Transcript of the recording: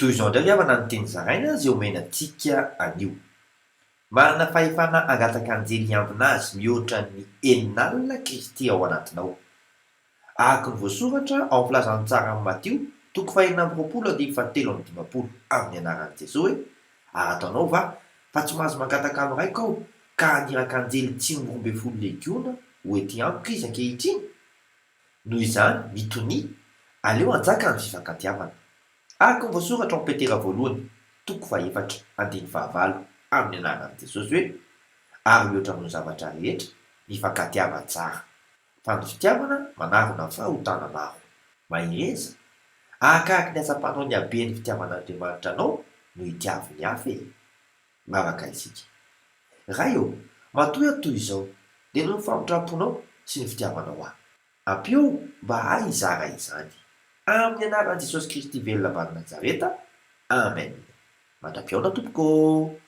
Toy izao indray havana ny teny zaraina izay omenantsika anio. Manana fahefana angataka anjely ambina azy mihoatra ny enin'alina Kristy ao anatinao. Araka ny voasoratra ao amin'ny filazan'ny tsara amin'ny Matio 5:17-25 amin'ny anaran'i Jesosy hoe: ary ataonao va fa tsy mahazo mangataka amin'ny raika aho ka aniraka anjely 512 legiona ho ety amiko izy ankehitriny? Noho izany mitony aleo anjaka ny fifankatiavana. Araka ny voasoratra ao Petera 1:4-9 amin'ny anaran'i Jesosy hoe: ary mihoatra amin'ny zavatra rehetra mifankatiava tsara, fa ny fitiavana manarona fahotana maro. Mahireza, ahakaraky ny atsam-panao ny haben'ny fitiavan'Andriamanitra anao no hitiavy ny hafa e. Mavaka isika. Raha eo, matoy aho toy izao, dia noho ny famindraponao sy ny fitiavanao ahy. Ampio mba hay hizara izany. Amin'ny anaran'i Jesosy Kristy velona avy any Nazareta. Amen. Mandra-piaona tompoko.